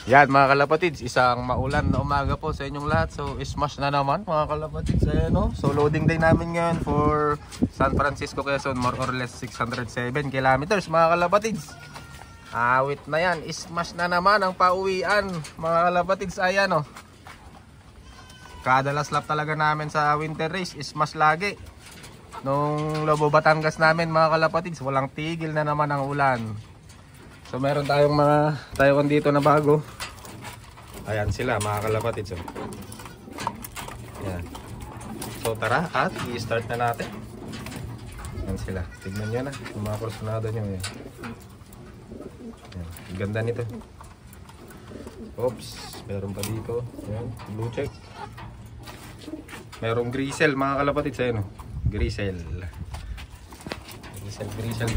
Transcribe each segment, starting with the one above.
Yan mga kalapatids, isang maulan na umaga po sa inyong lahat. So smash na naman mga kalapatids. Ayan, no? So loading day namin ngayon for San Francisco, Quezon. More or less 607 kilometers mga kalapatids. Awit na yan, smash na naman ang pauwian mga kalapatids. Ayan, no? Kada last lap talaga namin sa winter race, smash lagi. Nung Lobo Batangas namin mga kalapatids, walang tigil na naman ang ulan. So meron tayong mga Taiwan dito na bago. Ayan sila mga kalapatids. Ayan. So tara at i-start na natin. Ayan sila. Tignan nyo na yung mga kursunado nyo. Ayan. Ayan. Ganda nito. Oops. Meron pa dito. Ayan. Blue check. Merong grisel mga kalapatids. Ayan. Grisel.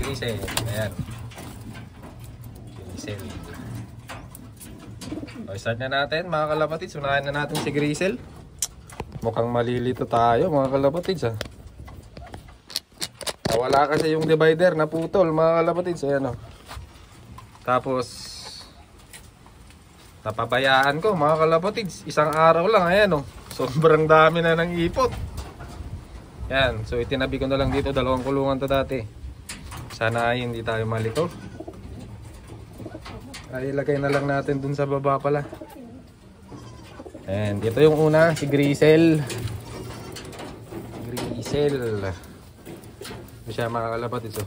Grisel. Ayan. So, start na natin mga kalapatids. Unahin na natin si Grisel. Mukhang malilito tayo mga kalapatids, ha. Wala kasi yung divider na putol mga kalapatids. Ayan, o. Tapos napabayaan ko mga kalapatids. Isang araw lang. Ayan, o. Sobrang dami na ng ipot. Yan. So itinabi ko na lang dito. Dalawang kulungan to dati. Sana ay hindi tayo malito. Ay ilagay na lang natin dun sa baba pala. And ito yung una, si Grisel. Ito siya mga kalapatids.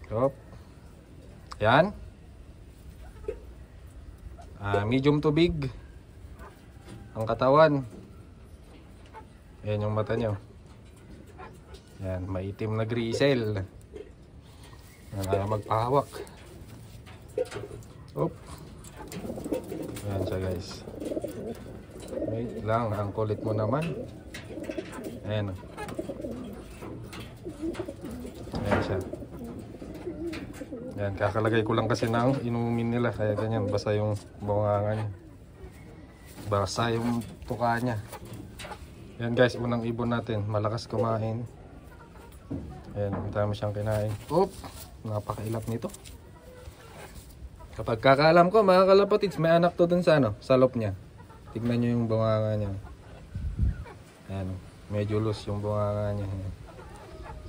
Hop. Yan. Medium to big ang katawan. Yan yung mata nyo. Yan, maitim na Grisel. Ayaw magpahawak. Oop. Ayan siya guys. Wait lang, ang kulit mo naman. Ayan. Ayan siya. Ayan, kakalagay ko lang kasi ng inumin nila. Kaya ganyan, basa yung bunganga niya. Basa yung tuka niya. Ayan guys, unang ibon natin. Malakas kumain. Ayan, dami siyang kinain. Oop. Napakailap nito. Kapag kakaalam ko mga kalapatids, may anak to dun sa sa loob niya. Tignan nyo yung bunganga niya. Ayan, medyo loose yung bunganga niya.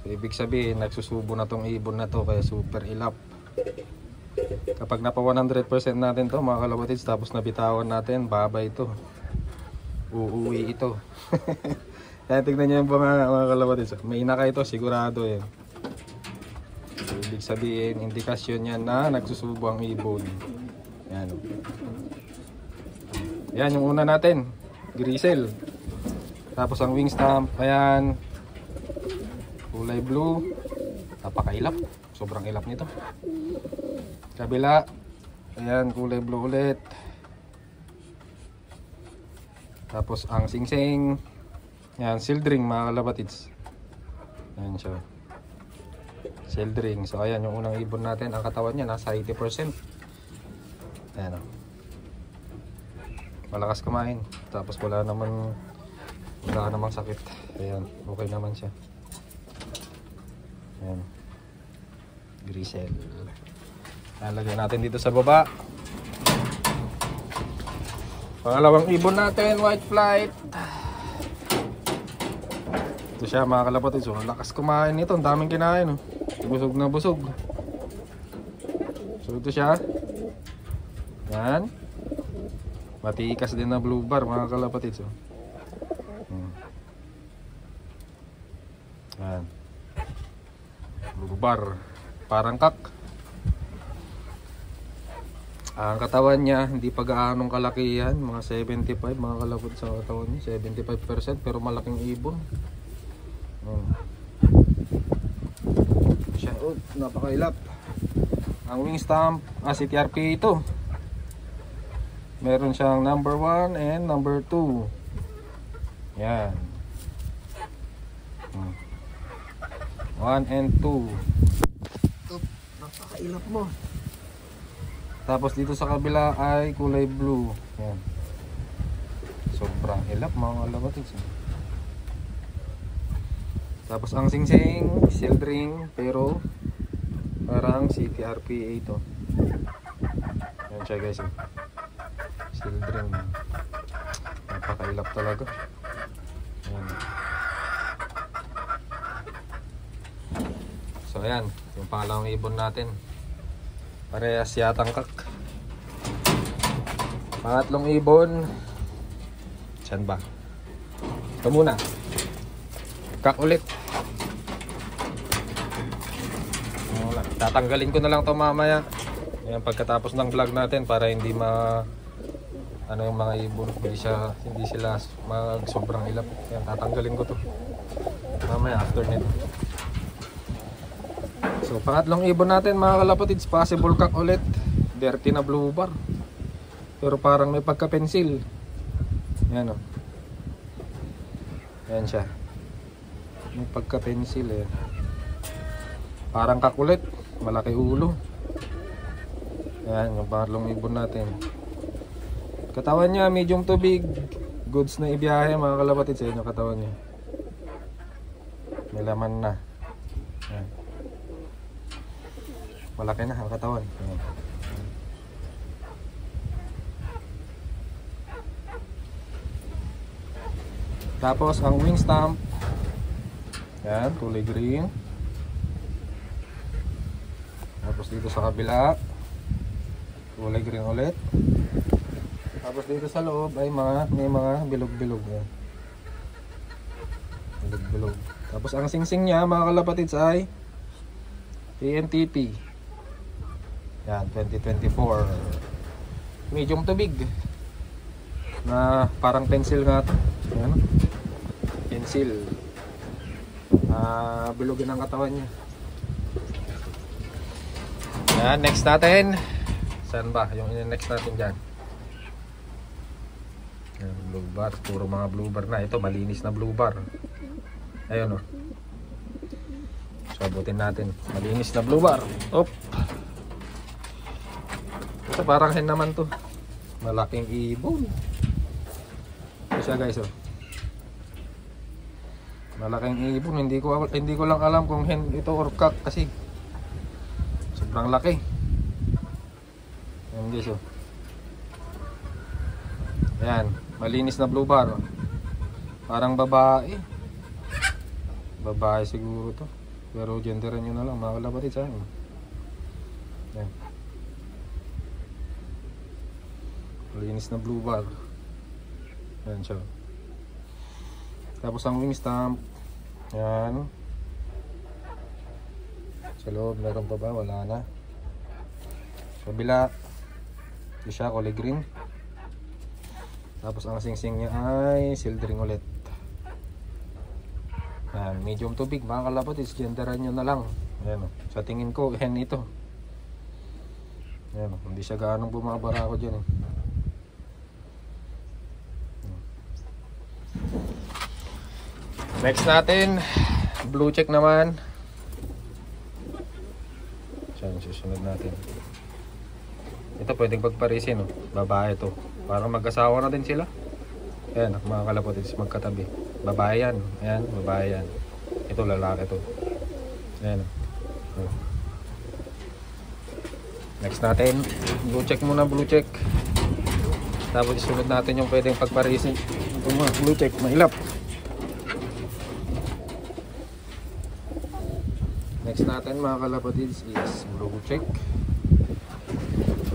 So ibig sabihin nagsusubo na tong ibon na to, kaya super ilap. Kapag napa 100% natin to mga kalapatids, tapos nabitawan natin, babay ito. Uuwi ito. Kaya tignan nyo yung bunganga mga kalapatids. May inaka ito sigurado eh. Ibig sabihin, indikasyon yan na nagsusubo ang ibon. Yan. Yan yung una natin, Grisel. Tapos ang wing stamp, ayan, kulay blue. Napakailap, sobrang ilap nito. Kabila, ayan, kulay blue ulit. Tapos ang singsing, ayan, sildring mga kalapatids. Ayan siya, sildring. So ayan yung unang ibon natin. Ang katawan niya nasa 80%. Ayan, o. Malakas kumain. Tapos wala namang sakit. Ayan, okay naman siya. Ayan, Grisel. Lalagyan natin dito sa baba. Pangalawang ibon natin, white flight. Ito siya mga kalapatids. So lakas kumain nito. Ang daming kinain, o. Busog na busog. So ito siya. Yan. Matikas din na blue bar mga kalapatids. Yan. Blue bar. Parang kak. Ang katawan niya hindi pa gaanong kalaki yan. Mga 75 mga kalapatids sa katawan niya. 75% pero malaking ibon. Oh, napakailap. Ang wing stamp, CTRP ito. Meron siyang number 1 and number 2. Yan. 1 and 2. Napakailap mo. Tapos dito sa kabila ay kulay blue. Yan. Sobrang ilap mga kalapatids. Tapos ang singsing, sildring, pero Parang CTRPA ito. Ayan siya guys. Children. Napakailap talaga. Ayan. So ayan, yung pangalawang ibon natin. Parehas yatang kak. Pangatlong ibon. Saan ba? Ito muna. Kak ulit. Tatanggalin ko na lang to mamaya. Ayan, pagkatapos ng vlog natin para hindi ano yung mga ibon, hindi sila mag sobrang ilap. Ayan, tatanggalin ko to mamaya after nito. So pangatlong ibon natin mga kalapatids, possible kak ulit. Dirty na blue bar. Pero parang may pagka-pencil. Ayan o. Ayan siya. May pagka-pencil eh. Parang kakulit. Malaki ulo. Ayan yung pangatlong ibon natin. Katawan niya medium to big. Goods na ibiyahe mga kalapatids. Ayan yung katawan niya. May laman na. Ayan. Malaki na ang katawan. Ayan. Tapos ang wing stamp. Ayan, kulay green. Tapos dito sa kabila kulay green ulit. Tapos dito sa loob ay may mga bilog-bilog. Bilog-bilog. Tapos ang singsing niya mga kalapatids ay TNTP. Yan, 2024. Medium to big. Na parang pencil nga ito. Ayan. Pencil. Bilogin ang katawan niya. Yan, next natin. Saan ba? Yung next natin dyan. Yan, blue bar. Puro mga blue bar na. Ito, malinis na blue bar. Ayun o. So, abutin natin. Malinis na blue bar. Op. Ito, parang hen naman to. Malaking ibon. Ito siya guys o. Malaking ibon. Hindi ko lang alam kung hen ito or kak kasi sobrang laki. Ayan guys oh. Ayan, malinis na blue bar. Parang babae. Babae siguro to. Pero genderan nyo na lang mga kalapatids ha. Ayan. Malinis na blue bar. Ayan siya. Tapos ang wing stamp. Ayan. Sa loob, meron pa ba? Wala na. Sa kabila, ito siya, kulay green. Tapos ang singsing niya ay sildring ulit. Ayan, medium to big. Mga kalapatids, genderan nyo na lang. Ayan, sa tingin ko, hen ito. Ayan, hindi siya ganong bumabara ako dyan. Next natin, blue check naman. Diyan, susunod natin. Ito pwedeng pagparisin, no? Babae to. Parang mag-asawa na din sila. Ayan, mga kalapatids, magkatabi. Babae yan. Ayan, babae yan. Ito, lalaki to. Ayan. Next natin, blue check muna, blue check. Tapos isunod natin yung pwedeng pagparisin. Ito mga blue check, mailap. Next natin mga kalapatids is blue check.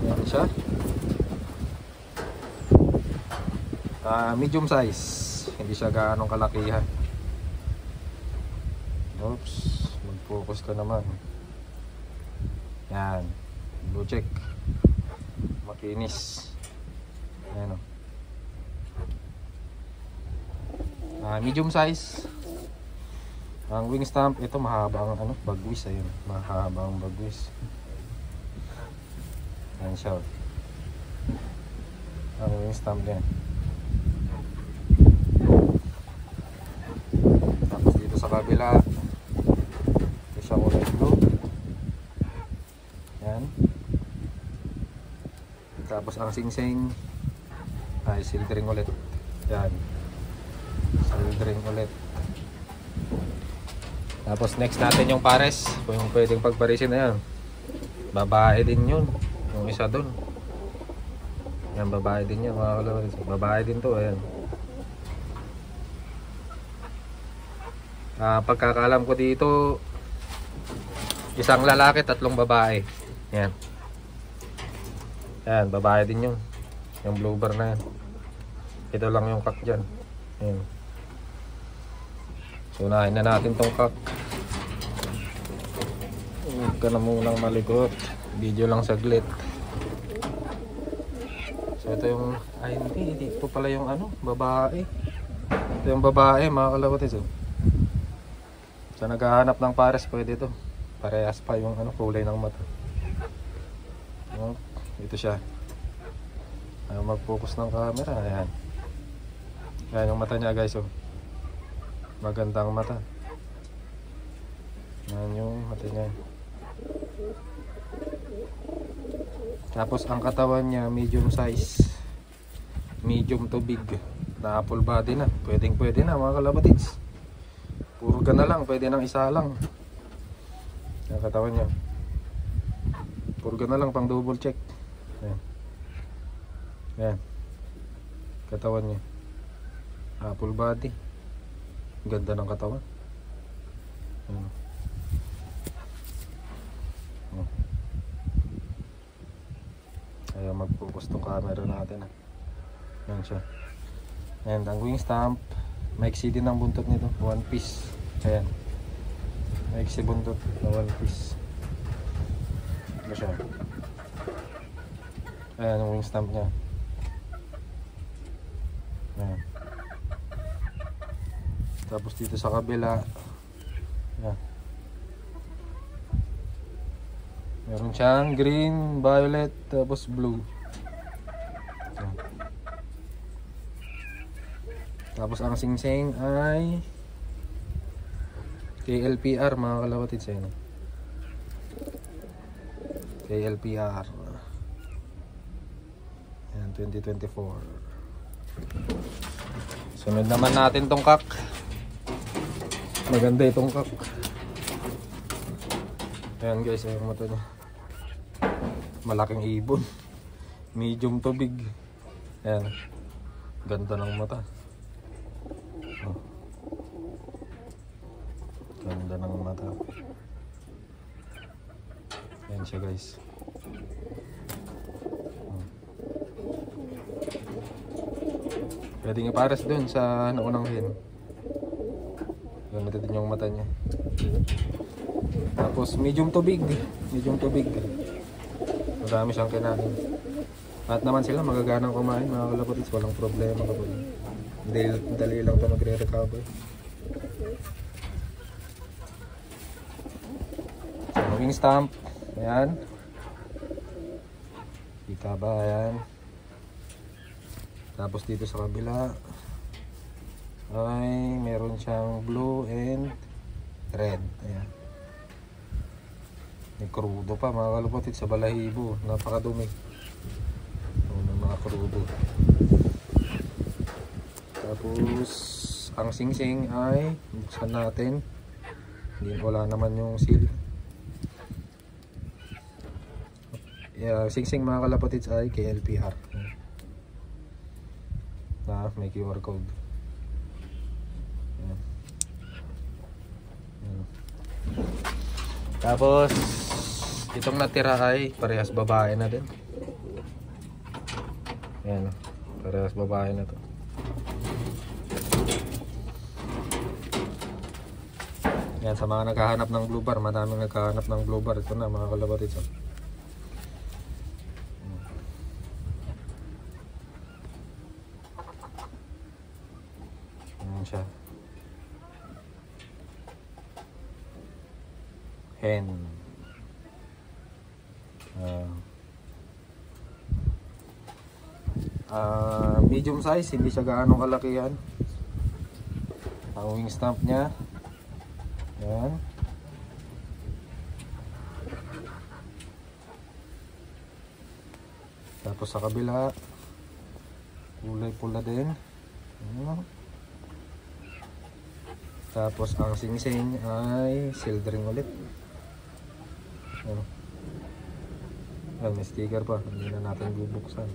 Ayan siya. Medium size. Hindi siya gaanong kalakihan. Oops. Mag-focus ka naman. Yan. Blue check. Makinis. Ayan o. Medium size. Ang wing stamp, ito mahaba ang bagwis. Ayun, mahaba ang bagwis. Ayan siya. Ang wing stamp din. Tapos dito sa kabila, ito siya ulit blue. Ayan. Tapos ang singsing ay sildring ulit. Ayan. Sildring ulit. Tapos next natin yung pares. Kung yung pwedeng pagparisin na yan. Babae din yun. Yung isa dun. Yan, babae din yan mga kalapatids. Babae din to, ayan. Pagkakaalam ko dito, isang lalaki, 3 babae. Yan. Yan, babae din yun. Yung bluebird na yan. Ito lang yung kak dyan. Yan. So, unahin na natin tong kak. Huwag ka na munang malikot. Video lang saglit. So, ito yung... Ay, hindi. Ito pala yung ano, babae. Ito yung babae, mga kalapatids. So, naghahanap ng pares, pwede ito. Parehas pa yung ano, kulay ng mata. Ito siya. Ayaw mag-focus ng camera. Ayan. Ayan yung mata niya, guys. Oh. Magandang mata. Ayan yung mata niya. Tapos ang katawan niya medium size. Medium to big. Na full body na. Pwede na mga kalapatids. Puro ka na lang. Pwede nang isa lang. Ang katawan niya. Puro ka na lang pang double check. Ayan. Ayan. Katawan niya. Full body. Ganda ng katawan. Ayan. Ayaw mag-focus tong camera natin. Ayan siya. And ang wing stamp, maiksi din ang buntot nito. One piece. Ayan. Maiksi buntot na one piece. Ito siya. Ayan yung wing stamp niya. Ayan. Tapos dito sa kabila, ayan. Meron siyang green, violet, tapos blue. Ayan. Tapos ang singsing ay KLPR mga kalapatids. Ayan. KLPR. Ayan, 2024. Sunod naman natin tong kak. Maganda itong kak. Ayan guys, ayun mata niya. Malaking ibon. Medium to big. Ayan. Ganda ng mata. Oh. Ganda ng mata. Ayan siya guys. Oh. Pwede nga pares dun sa naunang hen. Ganito din yung mata niya. Tapos medium to big. Medium to big. Marami siyang kinain. At naman sila magaganang kumain mga kalapatids. Walang problema kapag dali lang ito magre-recover. So wing stamp. Ayan. Kita ba? Ayan. Tapos dito sa kabila ay meron siyang blue and red. Ayan. May krudo pa mga kalapatids sa balahibo. Napakadumi. May mga krudo. Tapos ang singsing ay buksan natin. Hindi, wala naman yung seal. Yeah, singsing mga kalapatids ay KLPR. Na may QR code. Ayan. Ayan. Tapos itong natira ay parehas babae na din. Ayan, parehas babae na to. Yan, sa mga naghahanap ng blue bar, madaming naghahanap ng blue bar. Ito na mga kalapatids. Ayan siya. Hen. Medium size, hindi siya gaano kalakihan. Ang wing stamp niya. Ayan. Tapos sa kabila, kulay pula din. Ayan. Tapos ang singsing ay sildring ulit. Ayan. Yan, may sticker pa. Hindi na natin bubuksan.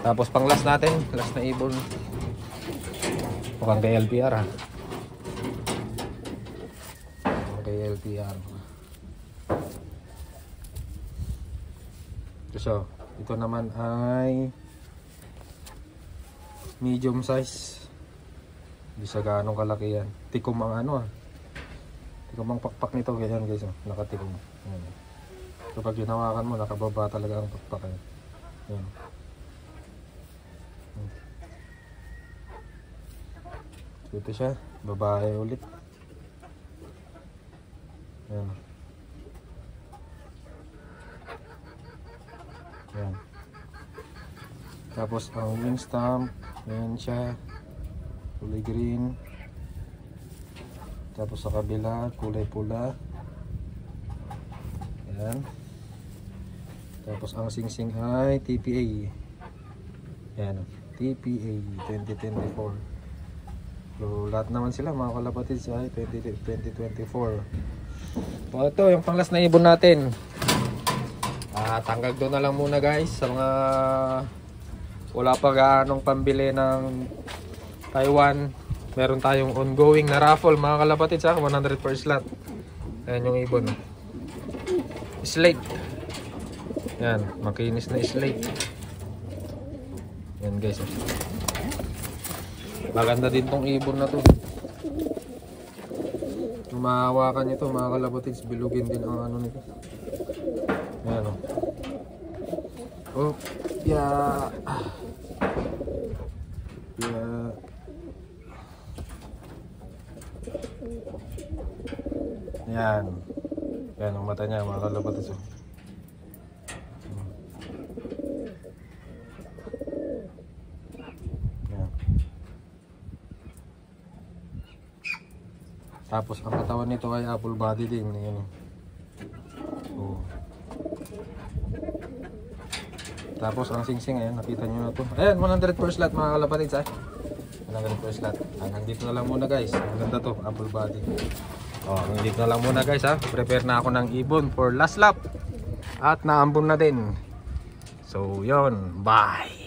Tapos pang last natin, last na ibon. Mukhang kay LPR ha. Mukhang kay LPR. So, ito naman ay medium size. Hindi siya gaanong kalaki yan. Tikom ang ano ah. Tikom ang pakpak nito. Ganyan guys. Oh. Nakatikom. Yan. So pag hinawakan mo, nakababa talaga ang pakpak. Yan. So, ito siya. Babae ulit. Yan. Yan. Tapos ang wing stamp. Yan siya. Kulay green. Tapos sa kabila kulay pula. Yan. Tapos ang singsing ay TPA. Yan. TPA 2024. So lahat naman sila mga kalapatids ay 2024. So ito yung panglas na ibon natin. Tanggal doon na lang muna guys sa mga wala pa gaanong pambili ng Taiwan. Meron tayong ongoing na raffle mga kalapatids ha, 100 per slot. Ayan yung ibon. Slate. Yan, makinis na slate. Yan guys. Maganda din tong ibon na to. Kung mahawakan nyo to mga kalapatids, bilugin din ang ano nito. Ayan o. Oh, yeah. Yeah. Yan. Yan ang mata niya mga kalapatids. Yan. Tapos ang katawan nito ay apple body din. Yan. Oh. Tapos ang singsing ayan, nakita nyo na to. Ayan, 100 per slot mga kalapatids ha. 100 per slot. Nandito na lang muna guys. Maganda to, apple body. Nandito na lang muna guys ha. Prepare na ako ng ibon for last lap. At naambon na din. So yon, bye.